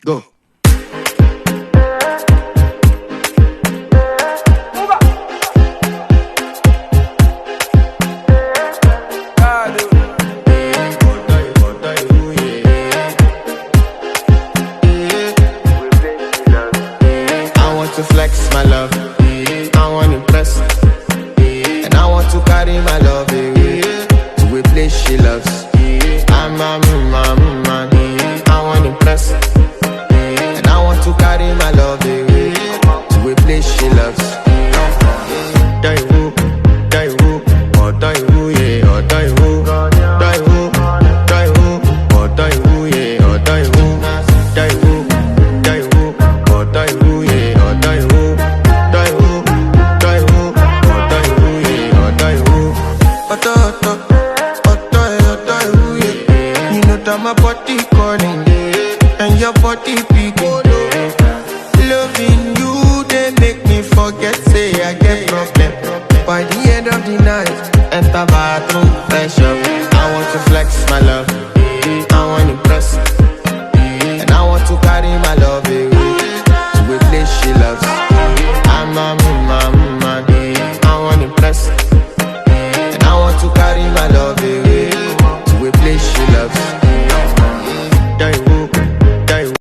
Go. To flex my love, I want to impress, and I want to carry my love away to a place she loves. I'm a man, I want to impress, and I want to carry my love away to a place she loves. Die who, or die who, yeah, or die who, die who, or die who, yeah, or die who, die who, or die who, yeah. My body calling, and your body beating. Loving you, they make me forget, say I get problem. By the end of the night, enter bathroom.